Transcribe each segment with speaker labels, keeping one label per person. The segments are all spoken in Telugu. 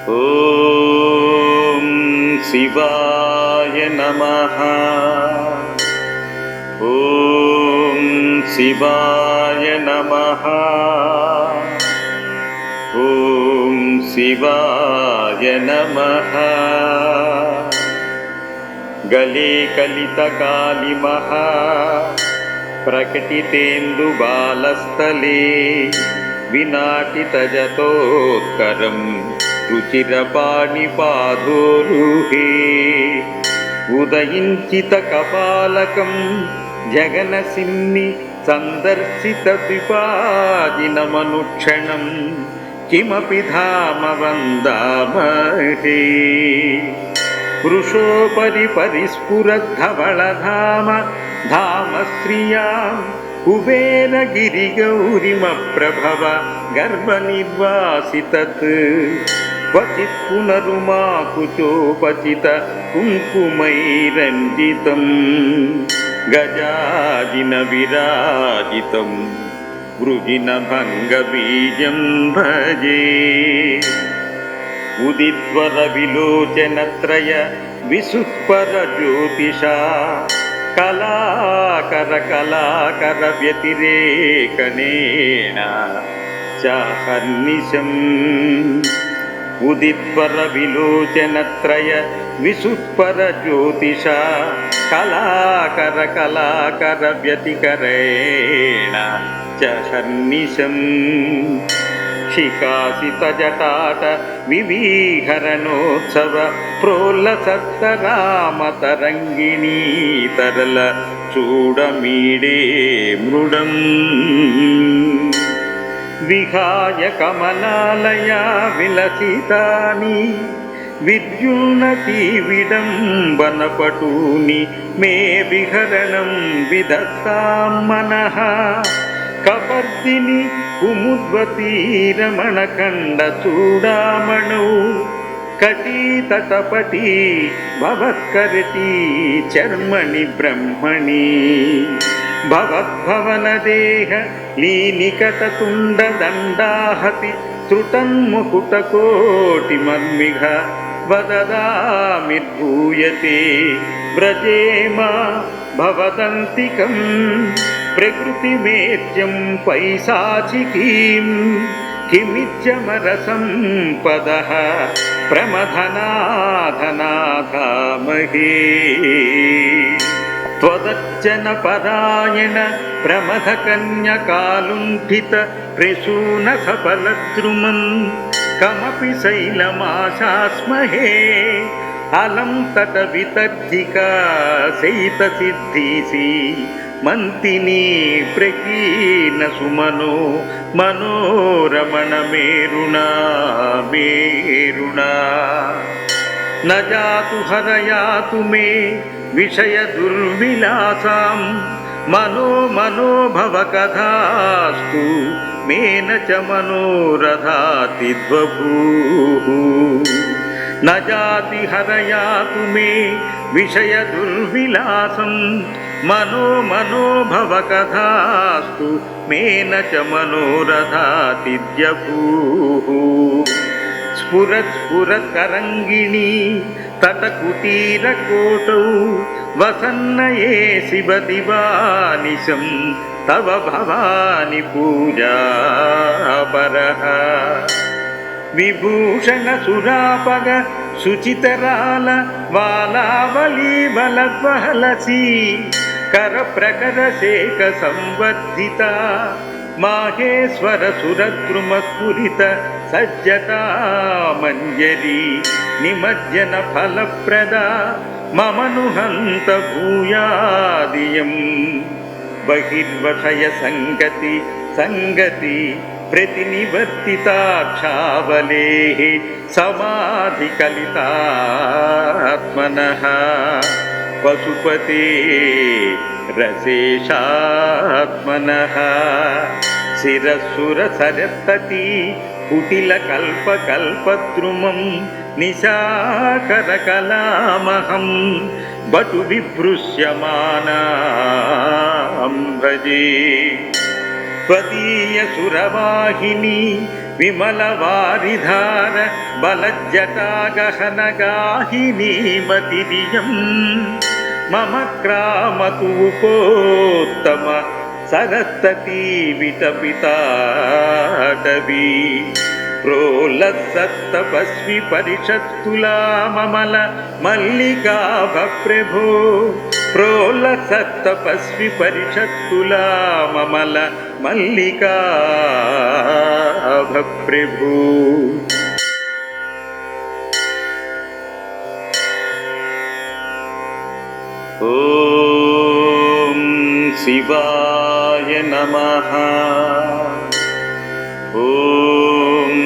Speaker 1: ఓం శివాయ నమః. ఓం శివాయ నమః. ఓం శివాయ నమః. గలే కలిత కాళిమః ప్రకటితేందుబాలస్థలే వినాటితజతోత్కరం రుచిరపాణిపాదోరుహే. ఉదయించిత కపాలకం జగనసిన్ని సందర్శిత త్రిపాదినమనుక్షణం కిమపి ధామ వందామహే. వృషోపరి పరిస్ఫురద్ధవళధామ ధామ శ్రియాం కుబేరగిరిగౌరిమప్రభవ గర్భనిర్వాసితత్. క్వచిత్ పునరుమాకుచోపచిత కుంకుమైరంజితం గజాజిన విరాజితం వృజిన భంగబీజం భజే. ఉదిత్వర విలోచనత్రయ విసుత్పర జ్యోతిషా కళాకర వ్యతిరేకనేన చాహర్నిశం. ఉదిత్వర విలోచనత్రయ విసుత్పర జ్యోతిషా కళాకర వ్యతికరేణ చాహర్నిశం. శిఖాసిత జటాట వివీహరణోత్సవ ప్రోల్లసత్తరామతరంగిణీ తరల చూడమీడే మృడం. విహాయ కమలాలయా విలసితాని విద్యున్నతి విడంబనపటూని మే విహరణం విదత్తాం మనః. కపర్దిని కుముద్వతీ రమణఖండ చూడామణౌ కటీతటపటీ భవత్కరటీ చర్మణి బ్రహ్మణి. భవద్భవనదేహ లీనికటతుండదండాహతి త్రుటన్ముకుటకోటిమన్మిఘ వదదామిర్భూయతే. వ్రజేమ భవదంతికం ప్రకృతిమేత్యం పైశాచికీం కిమిత్యమరసంపదః ప్రమథనాథనాథామహే. త్వదర్చన పరాయణ ప్రమథకన్యకాలుంఠిత ప్రసూన సఫలద్రుమం కమపి శైలమాశాస్మహే. అలం తట వితర్జికా శయిత సిద్ధీసి మంతిని ప్రకీర్ణ సుమనో మనోరమణ మేరుణా మేరుణా. న జాతు హరయాతు మే విషయ దుర్విలాసాం మనో మనోభవ కథాస్తు మేన చ మనోరథాతిద్వభూః. న జాతి హరయాతు మే విషయ దుర్విలాసం మనో మనోభవ కథాస్తు మేన చ మనోరథాతిద్యభూః. స్ఫురత్ స్ఫురత్ తరంగిణీ తటకుటీరకోటౌ వసన్నయే శివ దివానిశం తవ భవాని పూజాపరః. విభూషణ సురాపగ శుచితరాల వాలావళీ బలద్వహలసి కర ప్రకర శేఖ సంవర్ధిత మాహేశ్వర సురద్రుమ స్ఫురిత సజ్జతా మంజరి నిమజ్జన ఫలప్రద మమను హంత భూయాదియం. బహిర్వషయ సంగతి సంగతి ప్రతినివర్తితాక్షావలేః సమాధి కలితాత్మనః. పశుపతే రసేషాత్మనః శిరస్సుర సరస్తతి కుటిల కల్ప కల్పద్రుమం నిశాకర కలామహం బటు విభృశ్యమానాం భజే. త్వదీయ సురవాహిని విమల వారిధార బలజ్జటాగహనగాహినీమతిరియం మమ క్రామతు ఉపోత్తమ సరస్తీ విటపితాటవీ ప్రోలసత్తపస్వి పరిషత్తులామల మల్లికాభ ప్రభో ప్రోలసత్తపస్వి పరిషత్తులామల మల్లికాభ ప్రభో. ఓం శివాయ నమః. ఓం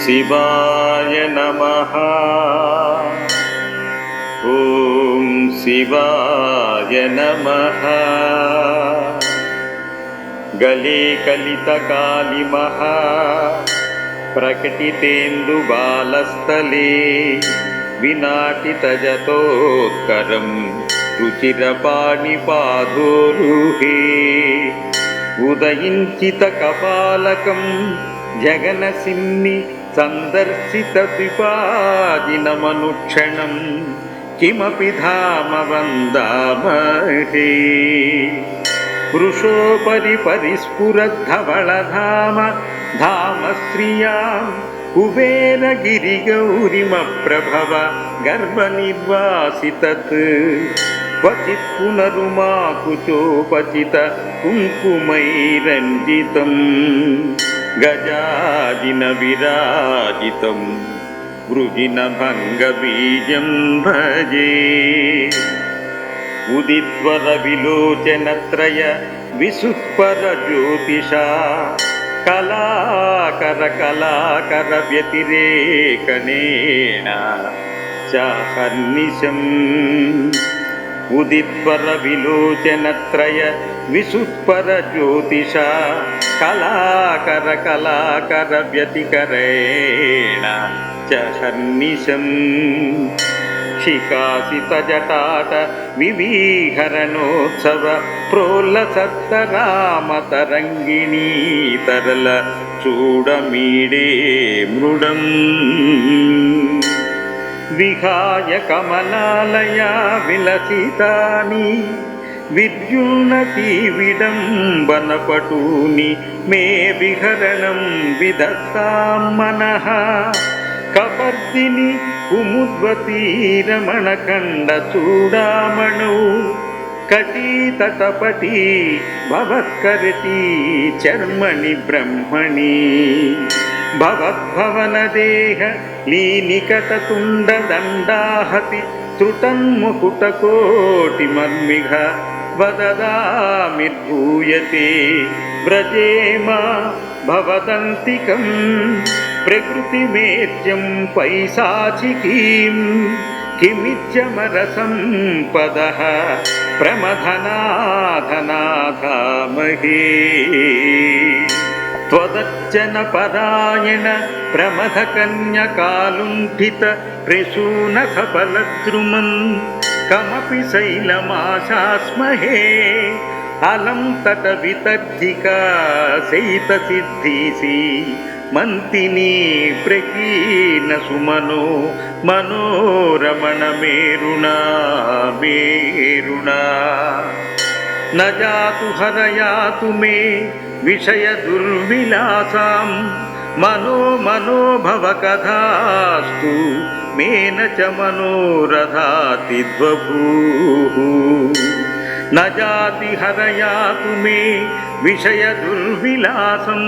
Speaker 1: శివాయ నమః. ఓం శివాయ నమః. గలే కలితకాలిమః ప్రకటితేందుబాలస్థలే వినాటితజతోత్కరం రుచిరపాణిపాదోరుహే ఉదయించిత కపాలకం జగనసిన్ని సందర్శిత పిపాజినమనుక్షణం కిమపి ధామ వందామహే. వృషోపరి పరిస్ఫురద్ధవళధామ ధామ శ్రియాం కుబేరగిరిగౌరిమప్రభవ గర్భనిర్వాసితత్ క్వచిత్ పునరుమాకుచోపచిత కుంకుమైరంజితం గజాదిన విరాజితం వృజిన భంగబీజం భజే. ఉదిత్వర విలోచనత్రయ విసుత్పర జ్యోతిషా కళాకర కళాకర వ్యతిరేకనేన చాహర్నిశం. ఉదిత్వర విలోచనత్రయ విసుత్పర జ్యోతిషా కళాకర కళాకర వ్యతికరేణ చాహర్నిశం. శిఖాసిత జటాట వివీహరణోత్సవ ప్రోల్లసత్తరామ తరంగిణీ తరల చూడమీడే మృడం. విహాయ కమలాలయా విలసితాని విద్యున్నతి విడంబనపటూని మే విహరణం విదత్తాం మనః. కపర్దిని కుముద్వతీ రమణఖండ చూడామణౌ కటీతటపటీ భవత్కరటీ చర్మణి బ్రహ్మణి. భవద్భవనదేహ లీనికటతుండ దండాహతి త్రుటన్ముకుటకోటిమర్మిఘ వదదామిర్భూయతే వ్రజేమ భవదంతికం ప్రకృతిమేత్యం పైశాచికీం కిమిత్యమరసంపదః ప్రమథనాధనాధామహే. త్వదర్చన పరాయణ ప్రమథకన్యకాలుంఠిత ప్రసూన సఫలద్రుమం కమపి శైలమాశాస్మహే. అలం తట వితర్జికా శయిత సిద్ధీసి మంతిని ప్రకీర్ణ సుమనో మనోరమణ మేరుణా మేరుణా. న జాతు హరయాతు మే విషయ దుర్విలాసాం మనో మనోభవ కథాస్తు మేన చ మనోరథాతిద్వభూః. న జాతి హరయాతు మే విషయ దుర్విలాసం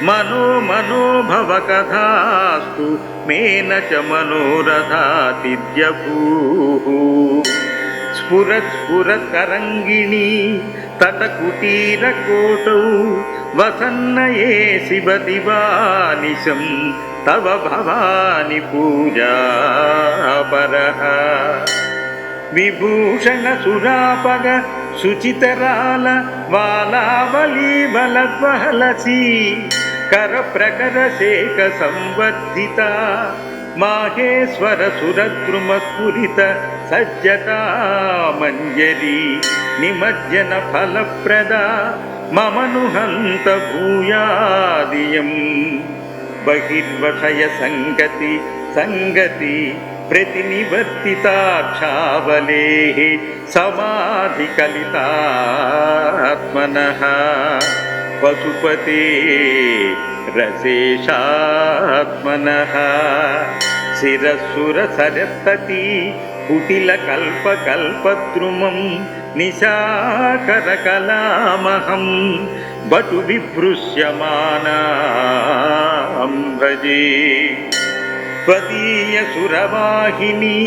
Speaker 1: మనో మనోభవ కథాస్తు మేన చ మనోరథాతిద్వభూః. స్ఫురత్ స్ఫురత్ తరంగిణీ తటకుటీరకోటౌ వసన్నయే శివ దివానిశం తవ భవాని పూజాపరః. విభూషణ సురాపగ శుచితరాల వాలావళీ బలద్వహలసి కర ప్రకర శేఖ సంవర్ధిత మాహేశ్వర సురద్రుమస్ఫురిత సజ్జతా మంజరి నిమజ్జన ఫలప్రద మమను హంత భూయాదియం. బహిర్వషయ సంగతి సంగతి ప్రతినివర్తితాక్షావలేః సమాధి కలితాత్మనః పశుపతే రసేషాత్మనః శిరస్సుర సరస్తతి కుటిల కల్ప కల్పద్రుమం నిశాకరకలామహం బటు విభృశ్యమానాం భజే త్వదీయ సురవాహిని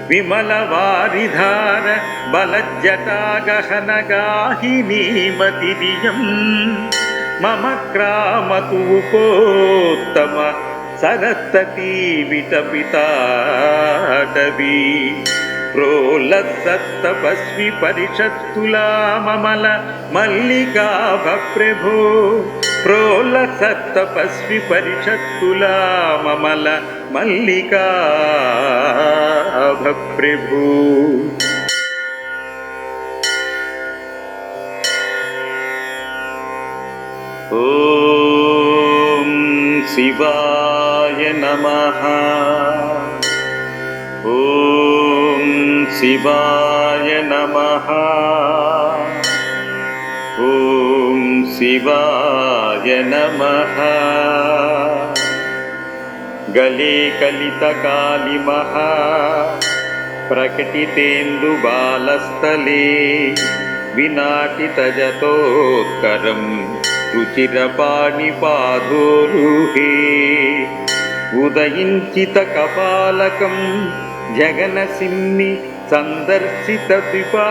Speaker 1: విమల వారిధార బలజ్జటాగహనగాహిని మతిరియం మమ క్రామతు ఉపోత్తమ సరస్తీ విటపితాటవీ ప్రోలసత్తపస్వి పరిషత్తులా మమల మల్లికాభ ప్రభో ప్రోలసత్తపస్వి పరిషత్తులా మమల మల్లికాభ ప్రభో. ఓం శివాయ నమః. ఓం శివాయ నమః. ఓం శివాయ నమః. గలే కలితకాలిమః ప్రకటితేందుబాలస్థలే వినాటితజతోత్కరం రుచిరపాణిపాదోరుహే ఉదయించిత కపాలకం జగనసిన్ని సందర్శిత త్రిపాదినమనుక్షణం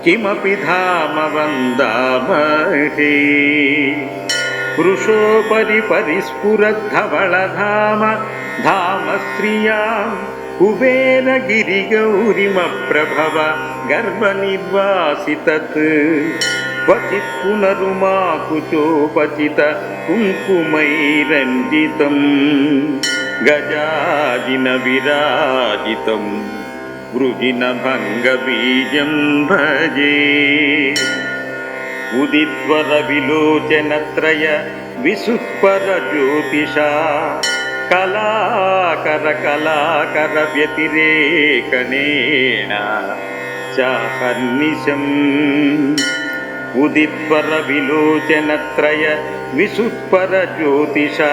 Speaker 1: కిమపి ధామ వందామహే వృషోపరి పరిస్ఫురద్ధవళధామ ధామ శ్రియాం కుబేరగిరిగౌరిమప్రభవ గర్భనిర్వాసితత్ క్వచిత్ పునరుమాకుచోపచిత కుంకుమైరంజితం గజాజిన విరాజితం వృజిన భంగబీజం భజే ఉదిద్వర విలోచనత్రయ విసుత్పర జ్యోతిషా కళాకర కళాకర వ్యతిరేకనేన చాహర్నిశం ఉదిద్వర విలోచనత్రయ విసుత్పర జ్యోతిషా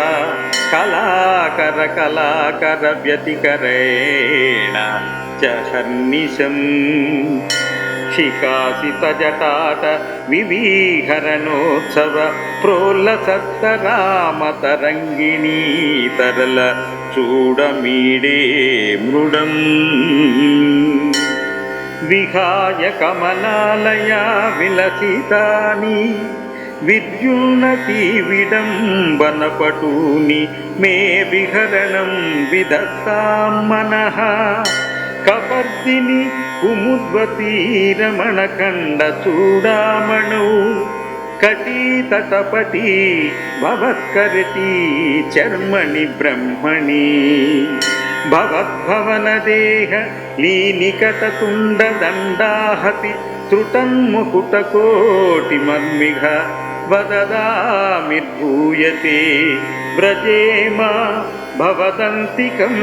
Speaker 1: కళాకర కళాకర వ్యతికరేణ చాహర్నిశం శిఖాసిత జటాట వివీహరణోత్సవ ప్రోల్లసత్తరామతరంగిణీ తరల చూడమీడే మృడం విహాయ కమలాలయా విలసితాని విద్యున్నతి విడంబనపటూని మే విహరణం విదత్తాం మనః కపర్దిని కుముద్వతీ రమణఖండ చూడామణౌ కటీతటపటీ భవత్కరటీ చర్మణి బ్రహ్మణి భవద్భవనదేహ లీనికటతుండదండాహతి త్రుటన్ముకుటకోటిమర్మిఘ వదదామిర్భూయతే వ్రజేమా భవదంతికం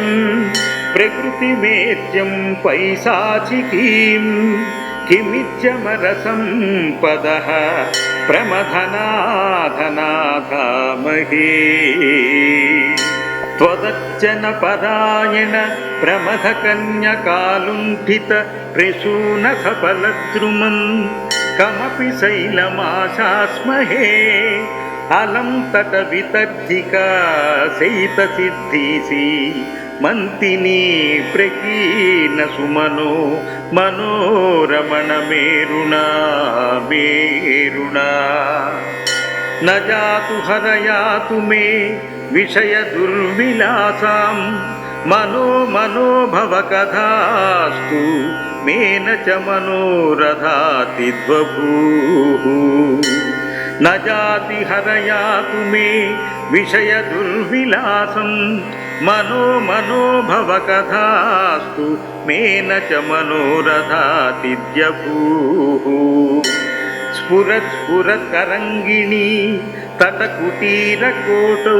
Speaker 1: ప్రకృతిమేత్యం పైశాచికీం కిమిత్యమరసంపదః ప్రమథనాథనాథామహే త్వదర్చన పరాయణ ప్రమథకన్యకాలుంఠిత ప్రసూన సఫలద్రుమం కమపి శైలమాశాస్మహే అలం తట వితర్జికా శయిత సిద్ధీసి మంతిని ప్రకీర్ణ సుమనో మనోరమణ మేరుణా మేరుణా న జాతు హరయాతు మే విషయ దుర్విలాసాం మనో మనోభవ కథాస్తు మేన చ మనోరథాతిద్వభూః న జాతి హరయాతు మే విషయ దుర్విలాసం మనో మనోభవ కథాస్తు మేన చ మనోరథాతిద్యభూః స్ఫురత్ స్ఫురత్ తరంగిణీ तटकुटीरकोटौ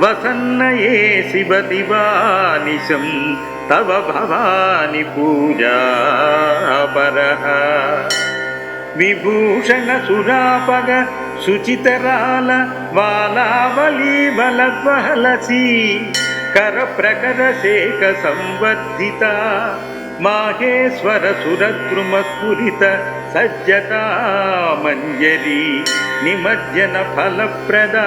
Speaker 1: वसन्नये शिवदिवानिशं तव भवानि पूजापरः विभूषणसुरापग शुचितराल वालावलीबलद्वहलसी करप्रकरशेख संवर्धिता माहेश्वरसुरद्रुमस्फुरित सज्जता मञ्जरी निमज्जन फलप्रदा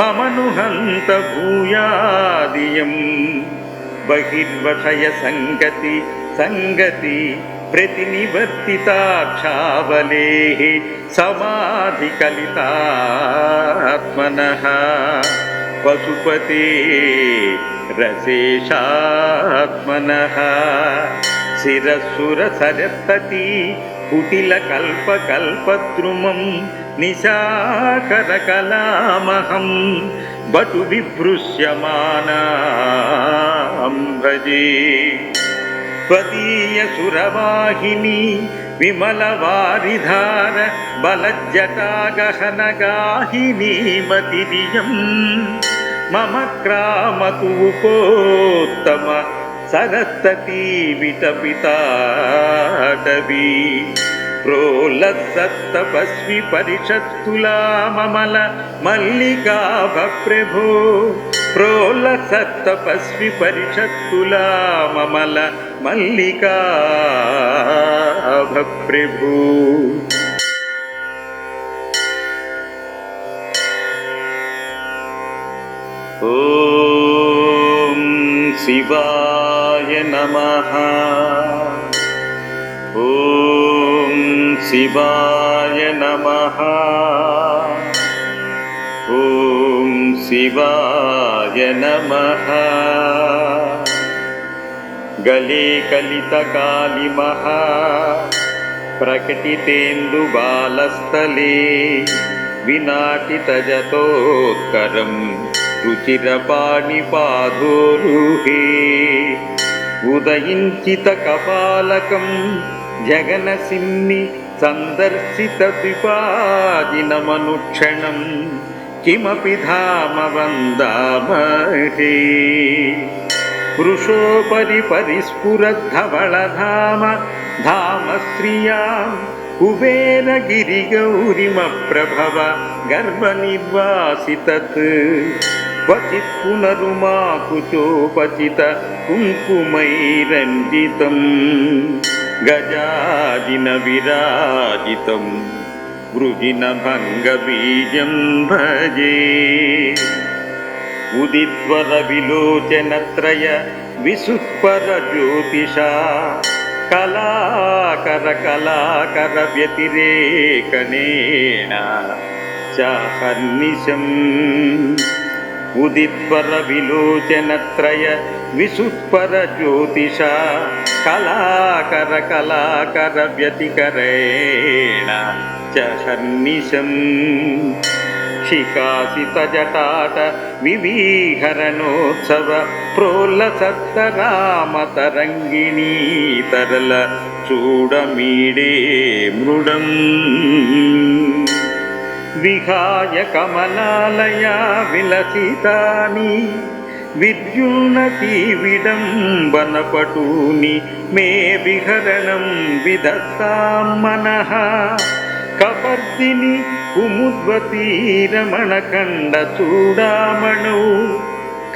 Speaker 1: मम नु हन्त भूयादियम् बहिर्वशय संगति संगति प्रतिनिवर्तिताक्षावलेः समाधिकलितात्मनः पशुपते रसेशात्मनः शिरस्सुरसरपति कुटिलकल्पकल्पद्रुमं निशाकरकलामहं बटु विभृश्यमानां भजे त्वदीयसुरवाहिनी विमलवारिधार बलज्जटागहनगाहिनी मतिरियं मम क्रामतु उपोत्तम सरस्तती विटपिताटवी प्रोल्लसत्तपस्वि परिषत्तुला ममल मल्लिका भप्रभो प्रोल्लसत्तपस्वि परिषत्तुला ममल मल्लिका भप्रभो ॐ शिवाय नमः ॐ शिवाय नमः ॐ शिवाय नमः गले कलितकालिमः प्रकटितेन्दुबालस्थले विनाटितजतोत्करं रुचिरपाणिपादोरुहे उदयिञ्चितकपालकं जगनसिन्नि सन्दर्शितद्विपादिनमनुक्षणं किमपि धाम वन्दामहे पुरुषोपरि परिस्फुरद्धवळधाम धाम श्रियां कुबेरगिरिगौरिमप्रभव गर्भनिर्वासितत् क्वचित् पुनरुमाकुचोपचित कुङ्कुमैरञ्जितं गजाजिन विराजितं वृजिनभङ्गबीजं भजे उदित्वरविलोचनत्रय विसुत्परज्योतिषा कलाकर व्यतिरेकनेन चाहर्निशम् उदित्वरविलोचनत्रय विसुत्परज्योतिषा कलाकर व्यतिकरेण चाहर्निशम् शिखासितजटाट विविहरणोत्सव प्रोल्लसत्तरामतरङ्गिणी तरल चूडमीडे मृडम् विहाय कमलालया विलसितानि विद्युन्नति विडम्बनपटूनि मे विहरणं विधत्तां मनः कपर्दिनि कुमुद्वती रमणखण्डचूडामणौ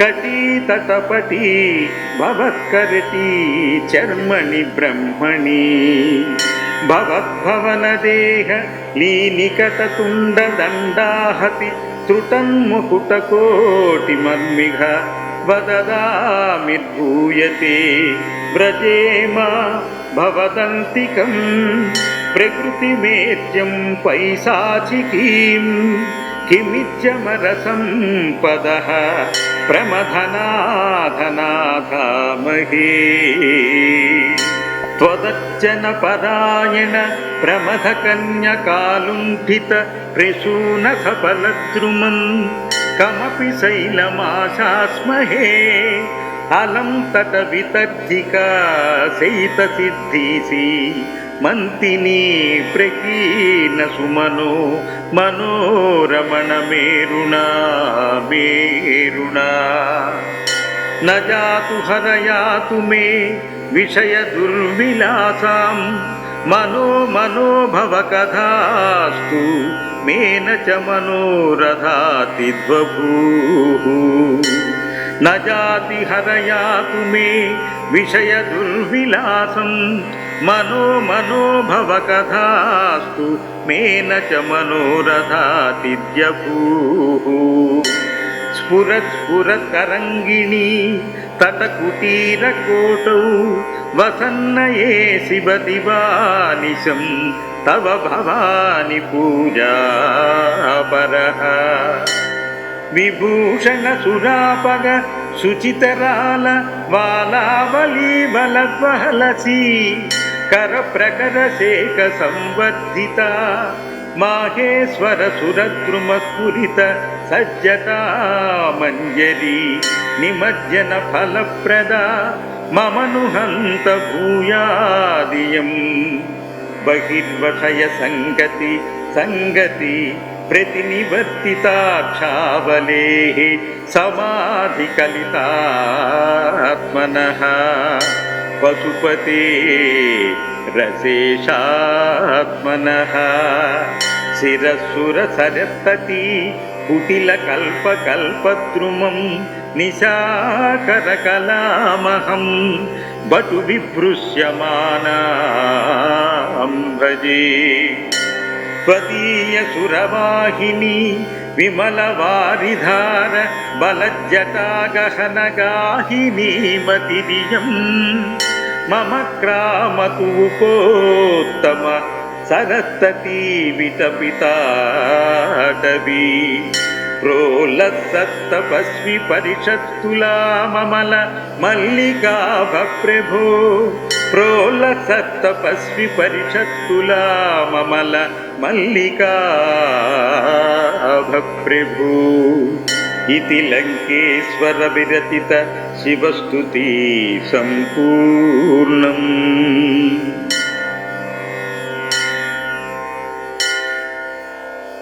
Speaker 1: कटीतटपटी भवत्करटी चर्मणि ब्रह्मणि भवद्भवनदेह लीनिकटतुण्डदण्डाहति त्रुटन्मुकुटकोटिमर्मिघ वददामिर्भूयते व्रजेम भवदन्तिकं प्रकृतिमेत्यं पैशाचिकीं किमित्यमरसम्पदः प्रमथनाधनाधामहे त्वदच्चनपरायण प्रमथकन्यकालुण्ठित प्रसूनसफलद्रुमं कमपि शैलमाशास्महे अलं तटवितर्जिका शयितसिद्धीसि मन्तिनी प्रकीर्णसुमनो మనోరమణ మేరుణా మేరుణా न जातु हरयातु मे विषय दुर्विलासां मनो मनो भव कथास्तु मे न च मनोरथातिद्वभूः न जाति हरयातु मे विषय दुर्विलासं मनो मनो भव कथास्तु मे न च मनोरथातिद्वभूः स्फुरत्स्फुरत्तरङ्गिणी तटकुटीरकोटौ वसन्नये शिवदिवानिशं तव भवानि पूजापरः विभूषणसुरापग शुचितराल वालावलीबलद्वहलसी करप्रकरशेखसंवर्धिता माहेश्वर सुरद्रुमस्फुरित सज्जता मञ्जरी निमज्जन फलप्रदा मम नुहन्त भूयादियं बहिर्वशय संगति संगति प्रतिनिवर्तिताक्षावलेः समाधिकलितात्मनः पशुपते रसेशात्मनः शिरसुरसरस्तती कुटिलकल्पकल्पद्रुमं निशाकरकलामहं बटु बिभृश्यमानां भजे त्वदीयसुरवाहिनी विमलवारिधार बलज्जटागहनगाहिनी मतिरियं मम क्रामतु उपोत्तम सरस्तती वितपिताटवी प्रोलसत्तपस्वी परिषत्तुला ममल मल्लिका भप्रभो प्रोलसत्तपस्वी परिषत्तुला ममल मल्लिका भप्रभो इति लङ्केश्वर विरचित शिवस्तुति सम्पूर्णम्।